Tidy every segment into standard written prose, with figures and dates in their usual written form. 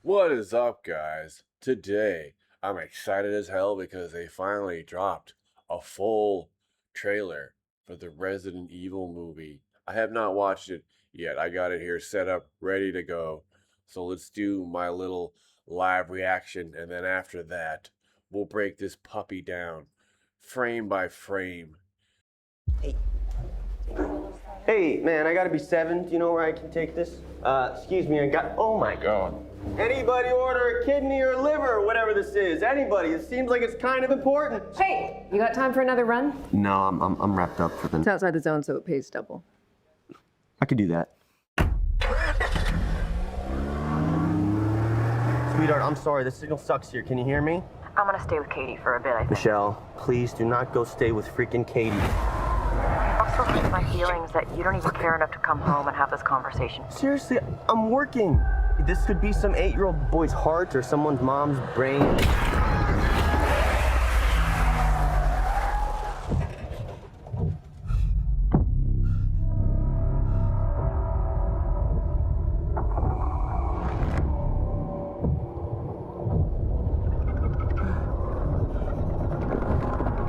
What is up, guys? Today, I'm excited as hell because they finally dropped a full trailer for the Resident Evil movie. I have not watched it yet. I got it here set up, ready to go. So let's do my little live reaction, and then after that, we'll break this puppy down, frame by frame. Hey, man, I gotta be 7. Do you know where I can take this? Excuse me, oh my God. Anybody order a kidney or liver, whatever this is? Anybody? It seems like it's kind of important. Hey, you got time for another run? No, I'm wrapped up for the... It's outside the zone, so it pays double. I could do that. Sweetheart, I'm sorry, the signal sucks here. Can you hear me? I'm gonna stay with Katie for a bit, I think. Michelle, please do not go stay with freaking Katie. Also hurts my feelings that you don't even care enough to come home and have this conversation. Seriously, I'm working. This could be some 8-year-old boy's heart or someone's mom's brain.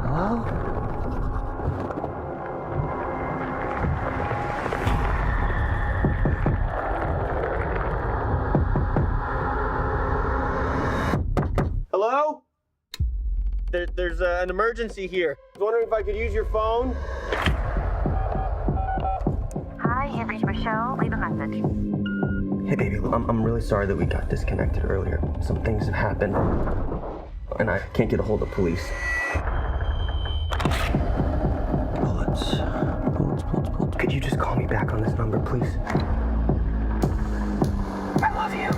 Hello? Hello? There's an emergency here. I was wondering if I could use your phone. Hi, you've reached Michelle. Leave a message. Hey, baby, I'm really sorry that we got disconnected earlier. Some things have happened, and I can't get a hold of police. Bullets. Could you just call me back on this number, please? I love you.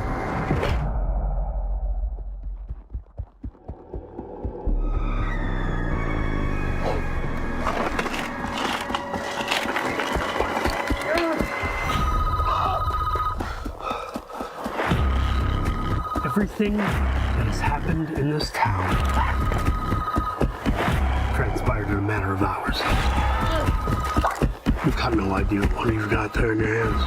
Everything that has happened in this town transpired in a matter of hours. You've got no idea what you've got there in your hands.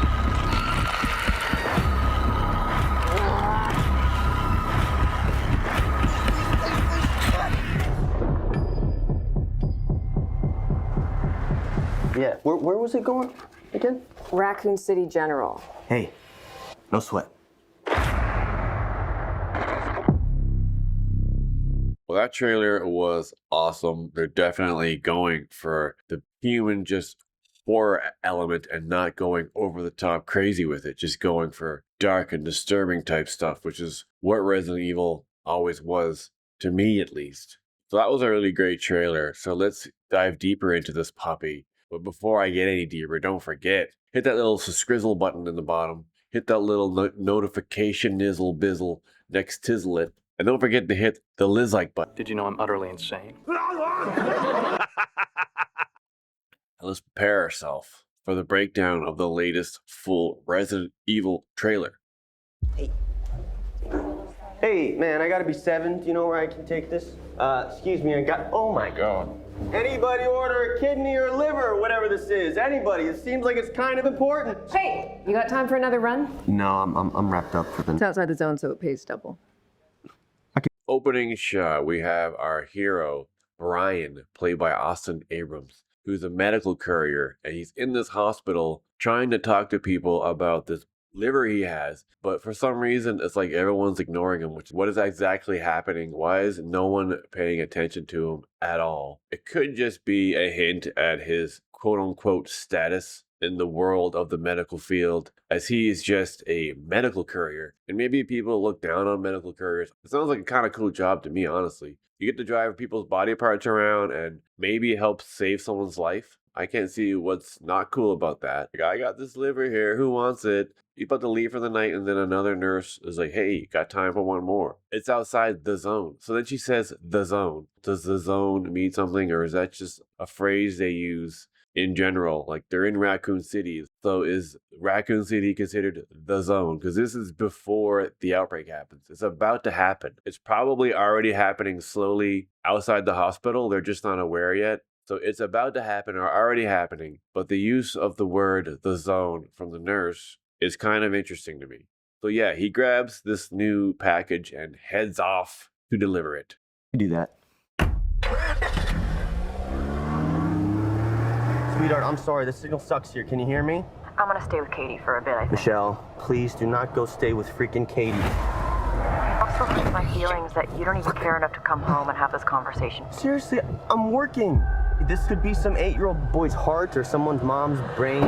Yeah, where was it going again? Raccoon City General. Hey, no sweat. Well, that trailer was awesome. They're definitely going for the human just horror element and not going over the top crazy with it, just going for dark and disturbing type stuff, which is what Resident Evil always was, to me at least. So that was a really great trailer. So let's dive deeper into this puppy. But before I get any deeper, don't forget, hit that little scrizzle button in the bottom. Hit that little notification nizzle bizzle next tizzle it. And don't forget to hit the Liz-like button. Did you know I'm utterly insane? Let's prepare ourselves for the breakdown of the latest full Resident Evil trailer. Hey, man, I gotta be 7. Do you know where I can take this? Excuse me, oh my God. Anybody order a kidney or liver, whatever this is? Anybody? It seems like it's kind of important. Hey, you got time for another run? No, I'm wrapped up for the... It's outside the zone, so it pays double. Opening shot, we have our hero, Bryan, played by Austin Abrams, who's a medical courier, and he's in this hospital trying to talk to people about this liver he has, but for some reason, it's like everyone's ignoring him, what is exactly happening? Why is no one paying attention to him at all? It could just be a hint at his quote-unquote status in the world of the medical field, as he is just a medical courier. And maybe people look down on medical couriers. It sounds like a kind of cool job to me, honestly. You get to drive people's body parts around and maybe help save someone's life. I can't see what's not cool about that. Like, I got this liver here, who wants it? You're about to leave for the night, and then another nurse is like, hey, got time for one more. It's outside the zone. So then she says the zone. Does the zone mean something, or is that just a phrase they use in general? Like, they're in Raccoon City. So is Raccoon City considered the zone? Because this is before the outbreak happens. It's about to happen. It's probably already happening slowly outside the hospital. They're just not aware yet. So it's about to happen or already happening. But the use of the word the zone from the nurse is kind of interesting to me. So yeah, he grabs this new package and heads off to deliver it. You do that. Sweetheart, I'm sorry. The signal sucks here. Can you hear me? I'm gonna stay with Katie for a bit, I think. Michelle, please do not go stay with freaking Katie. I'm so hurt my feelings that you don't even care enough to come home and have this conversation. Seriously, I'm working. This could be some 8-year-old boy's heart or someone's mom's brain.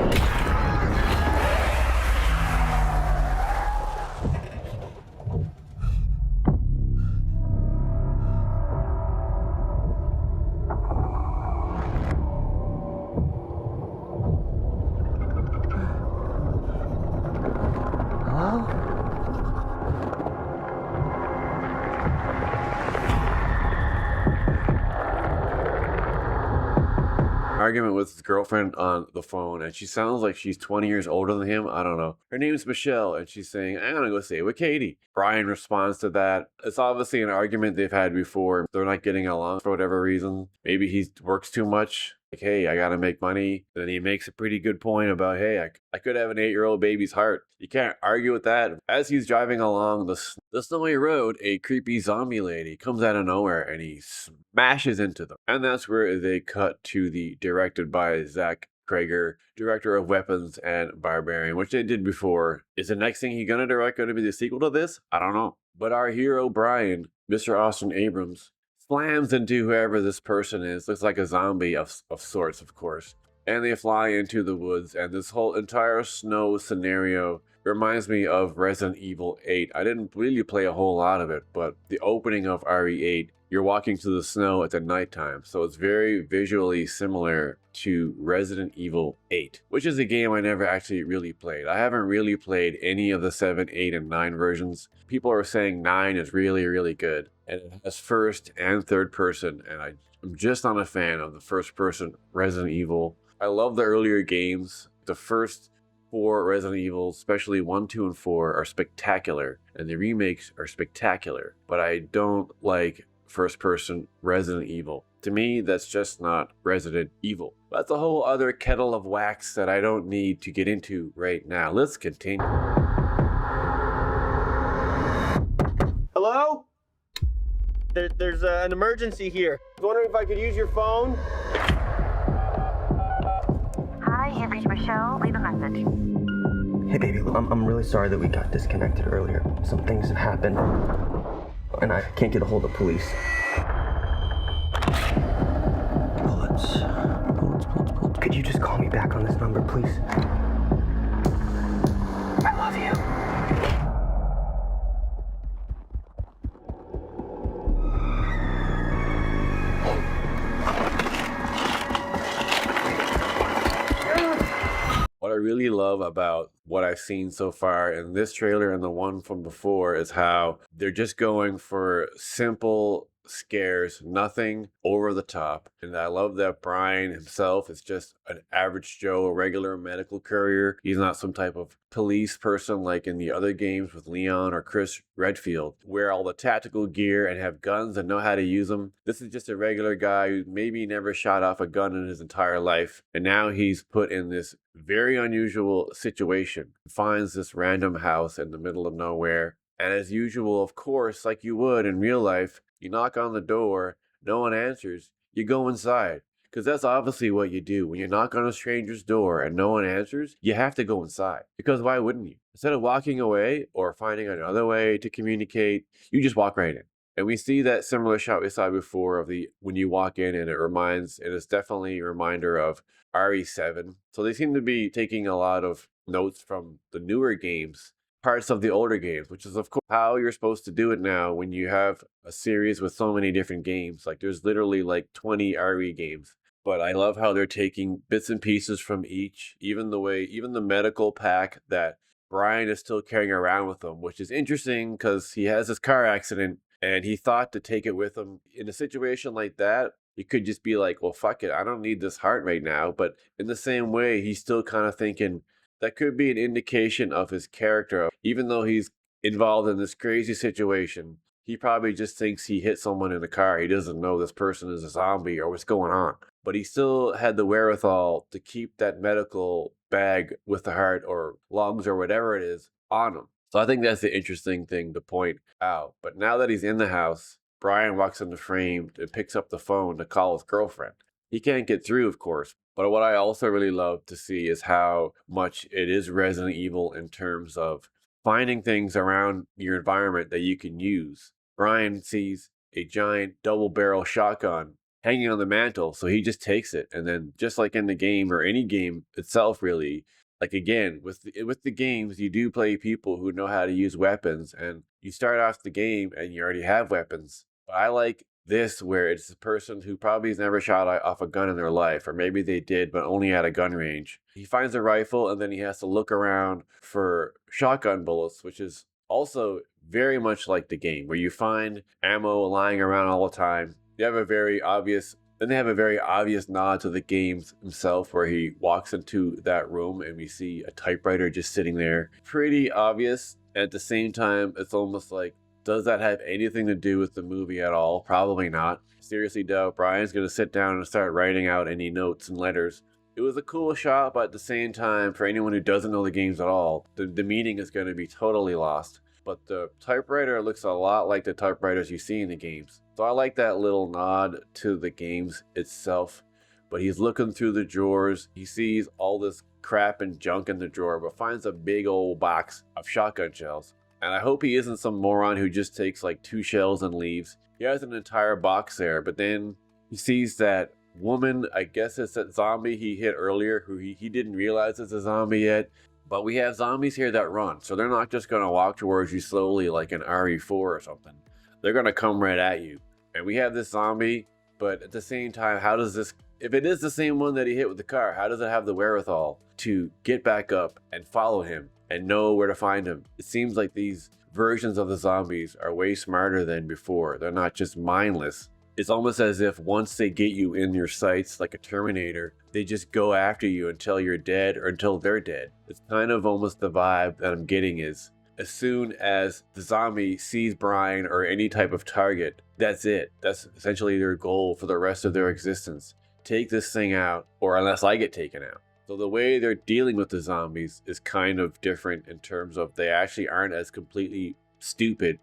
Argument with his girlfriend on the phone, and she sounds like she's 20 years older than him. I don't know. Her name's Michelle, and she's saying, I'm gonna go stay with Katie. Bryan responds to that. It's obviously an argument they've had before. They're not getting along for whatever reason. Maybe he works too much. Like, hey, I gotta make money. And then he makes a pretty good point about, hey, I could have an 8-year-old baby's heart. You can't argue with that. As he's driving along the snowy road, a creepy zombie lady comes out of nowhere and he smashes into them. And that's where they cut to the directed by Zach Cregger, director of Weapons and Barbarian, which they did before. Is the next thing he's gonna direct going to be the sequel to this? I don't know. But our hero, Bryan, Mr. Austin Abrams, slams into whoever this person is. Looks like a zombie of sorts, of course. And they fly into the woods, and this whole entire snow scenario reminds me of Resident Evil 8. I didn't really play a whole lot of it, but the opening of RE8, you're walking through the snow at the nighttime, so it's very visually similar to Resident Evil 8, which is a game I never actually really played. I haven't really played any of the 7, 8, and 9 versions. People are saying 9 is really, really good, and it has first and third person, and I'm just not a fan of the first person Resident Evil. I love the earlier games. The first 4 Resident Evil, especially 1, 2, and 4, are spectacular, and the remakes are spectacular, but I don't like first person Resident Evil. To me, that's just not Resident Evil. That's a whole other kettle of wax that I don't need to get into right now. Let's continue. Hello? There's an emergency here. I was wondering if I could use your phone. Hi, you've reached Michelle. Leave a message. Hey, baby, I'm really sorry that we got disconnected earlier. Some things have happened, and I can't get a hold of police. Bullets. Could you just call me back on this number, please? I love you. What I really love about what I've seen so far in this trailer and the one from before is how they're just going for simple scares, nothing over the top. And I love that Bryan himself is just an average Joe, a regular medical courier. He's not some type of police person like in the other games with Leon or Chris Redfield, wear all the tactical gear and have guns and know how to use them. This is just a regular guy who maybe never shot off a gun in his entire life. And now he's put in this very unusual situation. Finds this random house in the middle of nowhere. And as usual, of course, like you would in real life, you knock on the door, no one answers, you go inside. Because that's obviously what you do. When you knock on a stranger's door and no one answers, you have to go inside. Because why wouldn't you? Instead of walking away or finding another way to communicate, you just walk right in. And we see that similar shot we saw before of the when you walk in, and it's definitely a reminder of RE7. So they seem to be taking a lot of notes from the newer games, parts of the older games, which is of course how you're supposed to do it now when you have a series with so many different games. Like there's literally like 20 RE games. But I love how they're taking bits and pieces from each, even the medical pack that Bryan is still carrying around with him, which is interesting because he has this car accident and he thought to take it with him. In a situation like that, you could just be like, well, fuck it, I don't need this heart right now. But in the same way, he's still kind of thinking, that could be an indication of his character. Even though he's involved in this crazy situation, he probably just thinks he hit someone in the car. He doesn't know this person is a zombie or what's going on. But he still had the wherewithal to keep that medical bag with the heart or lungs or whatever it is on him. So I think that's the interesting thing to point out. But now that he's in the house, Bryan walks in the frame and picks up the phone to call his girlfriend. He can't get through, of course. But what I also really love to see is how much it is Resident Evil in terms of finding things around your environment that you can use. Bryan sees a giant double barrel shotgun hanging on the mantle, so he just takes it. And then, just like in the game or any game itself, really, like again with the games, you do play people who know how to use weapons, and you start off the game and you already have weapons. But I like this where it's a person who probably has never shot off a gun in their life, or maybe they did but only at a gun range. He finds a rifle and then he has to look around for shotgun bullets, which is also very much like the game where you find ammo lying around all the time. You have a very obvious Then they have a very obvious nod to the game himself where he walks into that room and we see a typewriter just sitting there. Pretty obvious. At the same time, it's almost like, does that have anything to do with the movie at all? Probably not. Seriously doubt Bryan's going to sit down and start writing out any notes and letters. It was a cool shot, but at the same time, for anyone who doesn't know the games at all, the meaning is going to be totally lost. But the typewriter looks a lot like the typewriters you see in the games. So I like that little nod to the games itself. But he's looking through the drawers. He sees all this crap and junk in the drawer, but finds a big old box of shotgun shells. And I hope he isn't some moron who just takes like 2 shells and leaves. He has an entire box there, but then he sees that woman, I guess it's that zombie he hit earlier, who he didn't realize is a zombie yet. But we have zombies here that run, so they're not just going to walk towards you slowly like an RE4 or something. They're going to come right at you. And we have this zombie, but at the same time, how does this, if it is the same one that he hit with the car, how does it have the wherewithal to get back up and follow him and know where to find him? It seems like these versions of the zombies are way smarter than before. They're not just mindless. It's almost as if once they get you in your sights like a Terminator, they just go after you until you're dead or until they're dead. It's kind of almost the vibe that I'm getting is, as soon as the zombie sees Bryan or any type of target, that's it. That's essentially their goal for the rest of their existence. Take this thing out, or unless I get taken out. So the way they're dealing with the zombies is kind of different in terms of they actually aren't as completely stupid.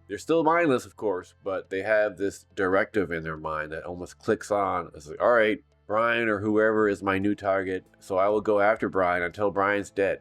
They're still mindless, of course, but they have this directive in their mind that almost clicks on. It's like, all right, Bryan or whoever is my new target, so I will go after Bryan until Bryan's dead.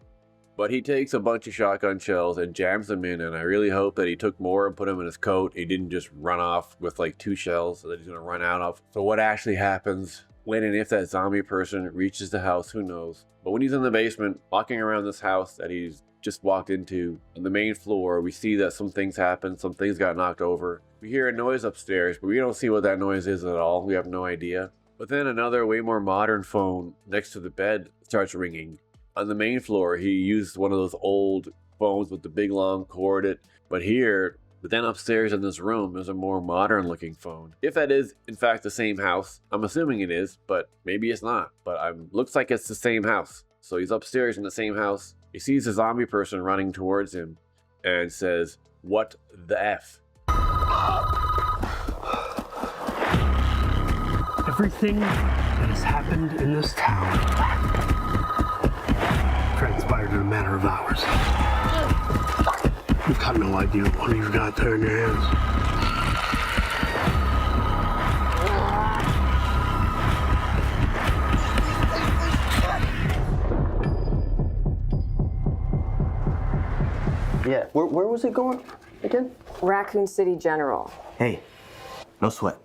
But he takes a bunch of shotgun shells and jams them in, and I really hope that he took more and put them in his coat. He didn't just run off with like 2 shells that he's going to run out of. So what actually happens when and if that zombie person reaches the house, who knows? But when he's in the basement, walking around this house that he's just walked into, on the main floor, we see that some things happen, some things got knocked over. We hear a noise upstairs, but we don't see what that noise is at all. We have no idea. But then another way more modern phone next to the bed starts ringing. On the main floor, he used one of those old phones with the big long cord. But then upstairs in this room, there's a more modern looking phone. If that is, in fact, the same house, I'm assuming it is, but maybe it's not. But looks like it's the same house. So he's upstairs in the same house. He sees a zombie person running towards him and says, "What the F?" Everything that has happened in this town transpired in a matter of hours. You've got no idea what you've got there in your hands. Yeah, where was it going again? Raccoon City General. Hey, no sweat.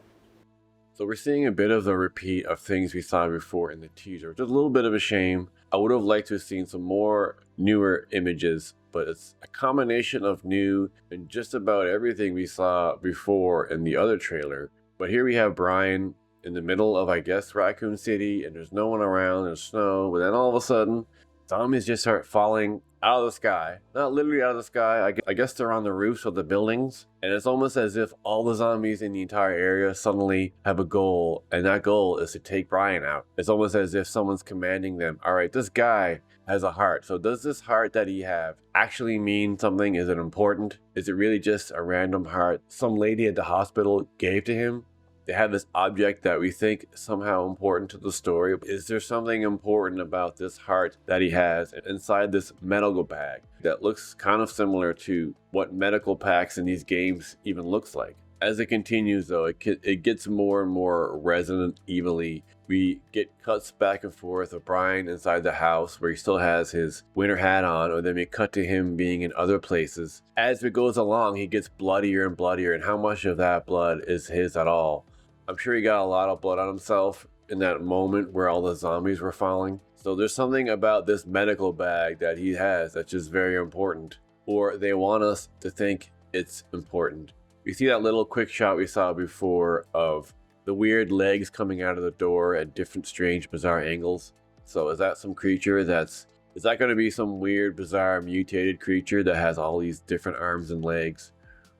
So we're seeing a bit of the repeat of things we saw before in the teaser, which is a little bit of a shame. I would have liked to have seen some more newer images, but it's a combination of new and just about everything we saw before in the other trailer. But here we have Bryan in the middle of, I guess, Raccoon City, and there's no one around, there's snow, but then all of a sudden, zombies just start falling out of the sky. Not literally out of the sky, I guess they're on the roofs of the buildings. And it's almost as if all the zombies in the entire area suddenly have a goal, and that goal is to take Bryan out. It's almost as if someone's commanding them, all right, this guy has a heart. So does this heart that he have actually mean something? Is it important? Is it really just a random heart some lady at the hospital gave to him? They have this object that we think is somehow important to the story. Is there something important about this heart that he has inside this medical bag that looks kind of similar to what medical packs in these games even looks like? As it continues, though, it gets more and more Resident Evil-y. We get cuts back and forth of Bryan inside the house where he still has his winter hat on, or then we cut to him being in other places. As it goes along, he gets bloodier and bloodier, and how much of that blood is his at all? I'm sure he got a lot of blood on himself in that moment where all the zombies were falling. So there's something about this medical bag that he has that's just very important, or they want us to think it's important. We see that little quick shot we saw before of the weird legs coming out of the door at different strange bizarre angles. So is that some creature is that going to be some weird bizarre mutated creature that has all these different arms and legs?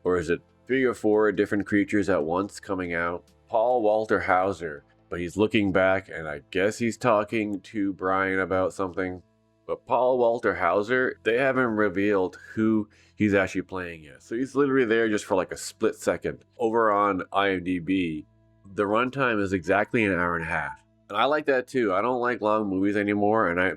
Or is it 3 or 4 different creatures at once coming out? Paul Walter Hauser, but he's looking back and I guess he's talking to Bryan about something. But Paul Walter Hauser, they haven't revealed who he's actually playing yet. So he's literally there just for like a split second. Over on IMDb, the runtime is exactly an hour and a half. And I like that too. I don't like long movies anymore. And I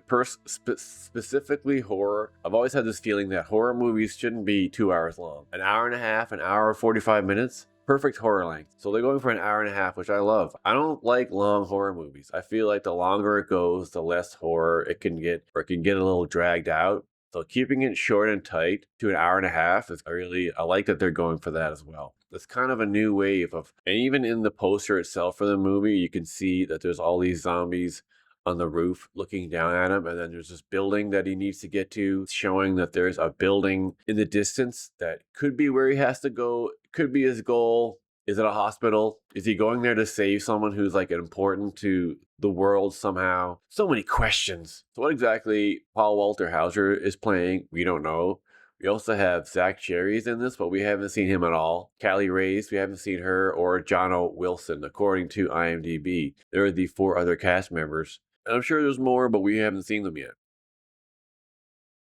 specifically horror. I've always had this feeling that horror movies shouldn't be 2 hours long. An hour and a half, an hour and 45 minutes. Perfect horror length. So they're going for an hour and a half, which I love. I don't like long horror movies. I feel like the longer it goes, the less horror it can get, or it can get a little dragged out. So keeping it short and tight to an hour and a half is I like that they're going for that as well. It's kind of a new wave of, and even in the poster itself for the movie, you can see that there's all these zombies on the roof looking down at him, and then there's this building that he needs to get to, showing that there's a building in the distance that could be where he has to go, could be his goal. Is it a hospital? Is he going there to save someone who's like important to the world somehow? So many questions. So what exactly Paul Walter Hauser is playing, we don't know. We also have Zach Cregger in this, but we haven't seen him at all. Callie Reyes, we haven't seen her, or Jono Wilson, according to IMDb. There are the 4 other cast members. And I'm sure there's more, but we haven't seen them yet.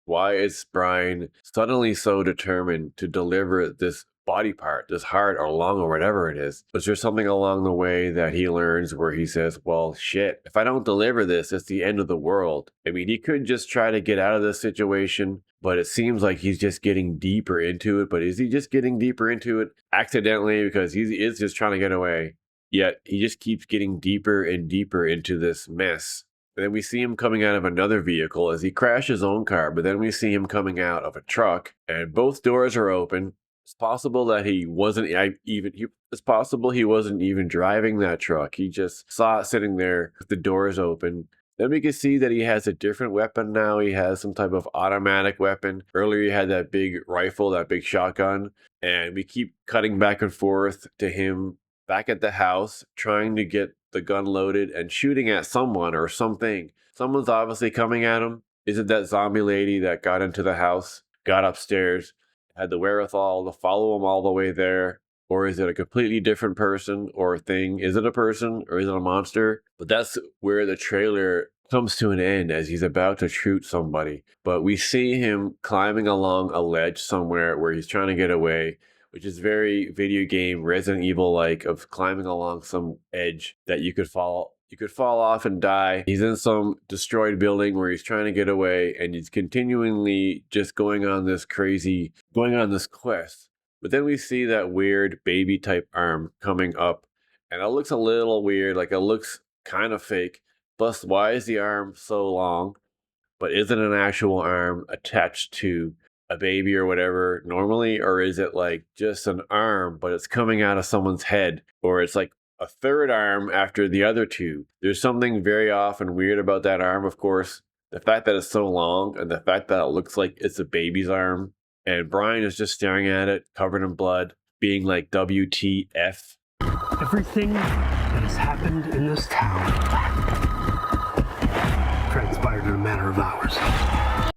Why is Bryan suddenly so determined to deliver this body part, this heart or lung or whatever it is? Was there something along the way that he learns where he says, well, shit, if I don't deliver this, it's the end of the world? I mean, he could just try to get out of this situation, but it seems like he's just getting deeper into it. But is he just getting deeper into it accidentally because he is just trying to get away? Yet he just keeps getting deeper and deeper into this mess. And then we see him coming out of another vehicle as he crashed his own car, but then we see him coming out of a truck and both doors are open. It's possible that he wasn't even driving that truck. He just saw it sitting there with the doors open. Then we can see that he has a different weapon now. He has some type of automatic weapon. Earlier he had that big rifle, that big shotgun. And we keep cutting back and forth to him back at the house, trying to get the gun loaded and shooting at someone or something. Someone's obviously coming at him. Is it that zombie lady that got into the house, got upstairs, had the wherewithal to follow him all the way there? Or is it a completely different person or thing? Is it a person or is it a monster? But that's where the trailer comes to an end as he's about to shoot somebody. But we see him climbing along a ledge somewhere where he's trying to get away, which is very video game Resident Evil-like, of climbing along some edge that you could fall off and die. He's in some destroyed building where he's trying to get away, and he's continually just going on this quest. But then we see that weird baby type arm coming up, and it looks a little weird, like it looks kind of fake. Plus, why is the arm so long? But is it an actual arm attached to a baby or whatever normally, or is it like just an arm but it's coming out of someone's head, or it's like a third arm after the other two? There's something very off and weird about that arm. Of course, the fact that it's so long and the fact that it looks like it's a baby's arm, and Bryan is just staring at it covered in blood, being like, WTF? Everything that has happened in this town transpired in a matter of hours.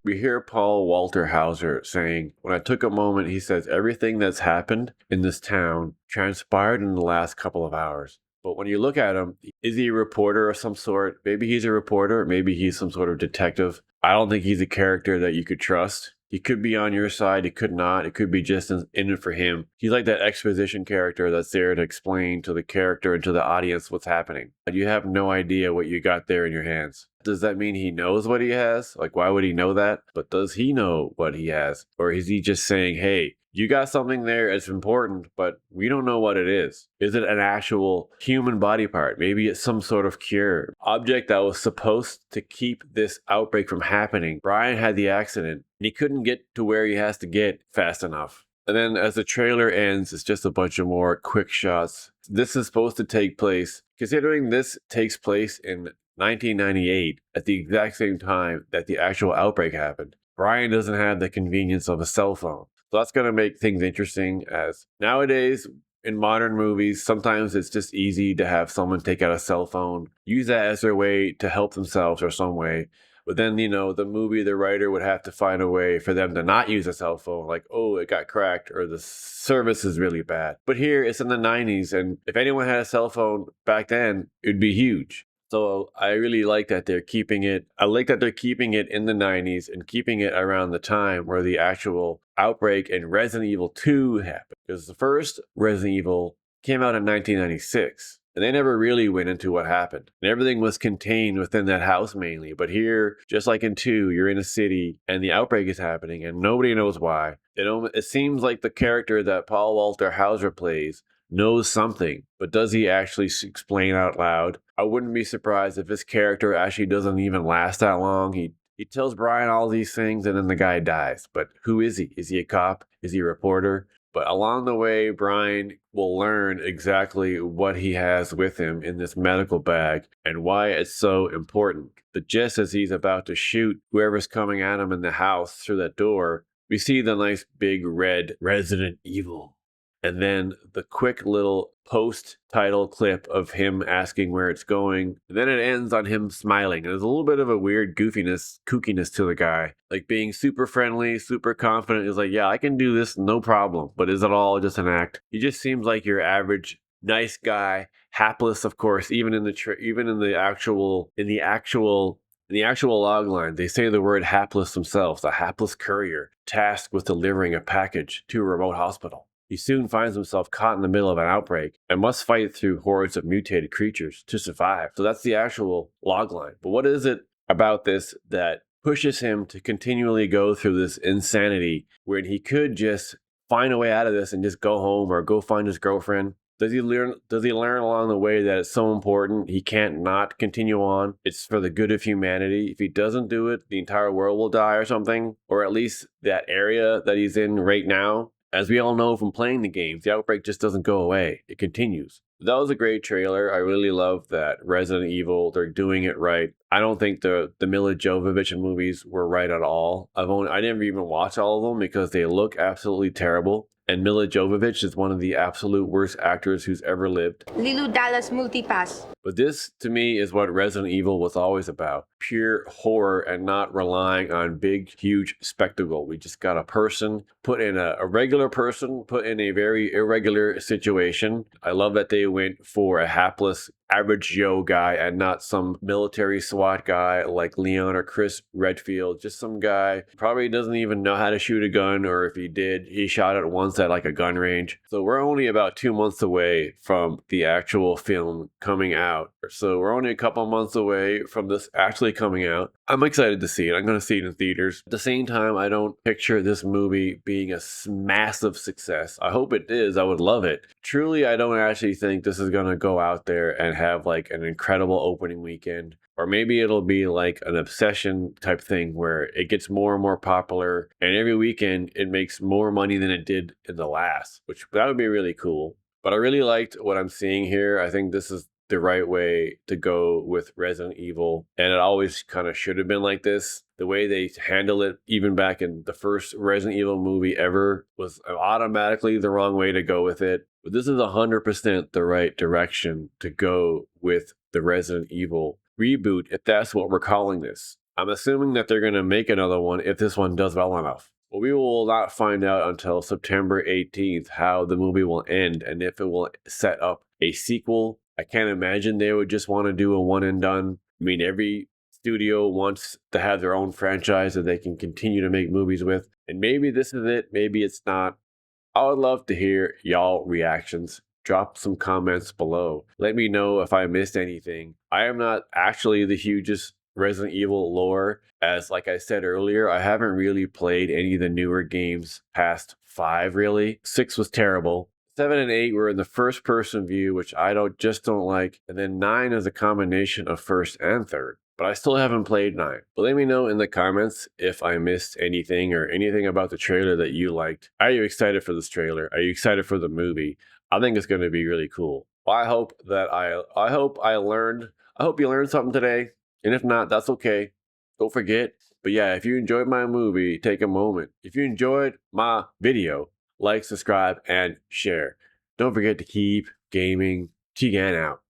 We hear Paul Walter Hauser saying, when I took a moment, he says, everything that's happened in this town transpired in the last couple of hours. But when you look at him, is he a reporter of some sort? Maybe he's a reporter, maybe he's some sort of detective. I don't think he's a character that you could trust. He could be on your side, he could not. It could be just in it for him. He's like that exposition character that's there to explain to the character and to the audience what's happening. You have no idea what you got there in your hands. Does that mean he knows what he has? Like, why would he know that? But does he know what he has? Or is he just saying, hey, you got something there, it's important, but we don't know what it is. Is it an actual human body part? Maybe it's some sort of cure. Object that was supposed to keep this outbreak from happening. Bryan had the accident, and he couldn't get to where he has to get fast enough. And then as the trailer ends, it's just a bunch of more quick shots. This is supposed to take place, considering this takes place in 1998, at the exact same time that the actual outbreak happened. Bryan doesn't have the convenience of a cell phone. So that's going to make things interesting, as nowadays in modern movies, sometimes it's just easy to have someone take out a cell phone, use that as their way to help themselves or some way. But then, the movie, the writer would have to find a way for them to not use a cell phone, like, oh, it got cracked or the service is really bad. But here, it's in the 90s, and if anyone had a cell phone back then, it'd be huge. So I really like that they're keeping it. I like that they're keeping it in the 90s and keeping it around the time where the actual outbreak in Resident Evil 2 happened. Because the first Resident Evil came out in 1996. And they never really went into what happened. And everything was contained within that house mainly. But here, just like in 2, you're in a city and the outbreak is happening and nobody knows why. It seems like the character that Paul Walter Hauser plays knows something, but does he actually explain out loud? I wouldn't be surprised if his character actually doesn't even last that long. He tells Bryan all these things and then the guy dies. But who is he? Is he a cop? Is he a reporter? But along the way, Bryan will learn exactly what he has with him in this medical bag and why it's so important. But just as he's about to shoot whoever's coming at him in the house through that door, we see the nice big red Resident Evil. And then the quick little post-title clip of him asking where it's going. And then it ends on him smiling. And there's a little bit of a weird goofiness, kookiness to the guy. Like being super friendly, super confident. He's like, yeah, I can do this, no problem. But is it all just an act? He just seems like your average nice guy, hapless, of course. Even in the actual log line, they say the word hapless themselves. A hapless courier tasked with delivering a package to a remote hospital. He soon finds himself caught in the middle of an outbreak and must fight through hordes of mutated creatures to survive. So that's the actual logline. But what is it about this that pushes him to continually go through this insanity when he could just find a way out of this and just go home or go find his girlfriend? Does he learn along the way that it's so important he can't not continue on? It's for the good of humanity. If he doesn't do it, the entire world will die or something, or at least that area that he's in right now. As we all know from playing the games, the outbreak just doesn't go away. It continues. That was a great trailer. I really love that Resident Evil, they're doing it right. I don't think the Milla Jovovich movies were right at all. I never even watched all of them because they look absolutely terrible. And Milla Jovovich is one of the absolute worst actors who's ever lived. Lilu Dallas Multipass. But this, to me, is what Resident Evil was always about. Pure horror and not relying on big, huge spectacle. We just got a person, put in a regular person, put in a very irregular situation. I love that they went for a hapless, average Joe guy and not some military SWAT guy like Leon or Chris Redfield. Just some guy probably doesn't even know how to shoot a gun, or if he did, he shot it once at like a gun range. So we're only about 2 months away from the actual film coming out. So we're only a couple months away from this actually coming out. I'm excited to see it. I'm going to see it in theaters. At the same time, I don't picture this movie being a massive success. I hope it is. I would love it. Truly, I don't actually think this is going to go out there and have like an incredible opening weekend. Or maybe it'll be like an Obsession type thing where it gets more and more popular and every weekend it makes more money than it did in the last, which that would be really cool. But I really liked what I'm seeing here. I think this is the right way to go with Resident Evil. And it always kind of should have been like this. The way they handle it, even back in the first Resident Evil movie ever, was automatically the wrong way to go with it. But this is 100% the right direction to go with the Resident Evil reboot, if that's what we're calling this. I'm assuming that they're going to make another one if this one does well enough. Well, we will not find out until September 18th how the movie will end and if it will set up a sequel. I can't imagine they would just want to do a one and done. I mean, every studio wants to have their own franchise that they can continue to make movies with. And maybe this is it, maybe it's not. I would love to hear y'all reactions. Drop some comments below. Let me know if I missed anything. I am not actually the hugest Resident Evil lore, as like I said earlier, I haven't really played any of the newer games past 5 really. 6 was terrible. 7 and 8 were in the first person view, which I just don't like. And then 9 is a combination of first and third. But I still haven't played 9. But let me know in the comments if I missed anything or anything about the trailer that you liked. Are you excited for this trailer? Are you excited for the movie? I think it's going to be really cool. Well, I hope you learned something today. And if not, that's okay. Don't forget. But yeah, if you enjoyed my movie, take a moment. If you enjoyed my video, like, subscribe, and share. Don't forget to keep gaming. Chigan out.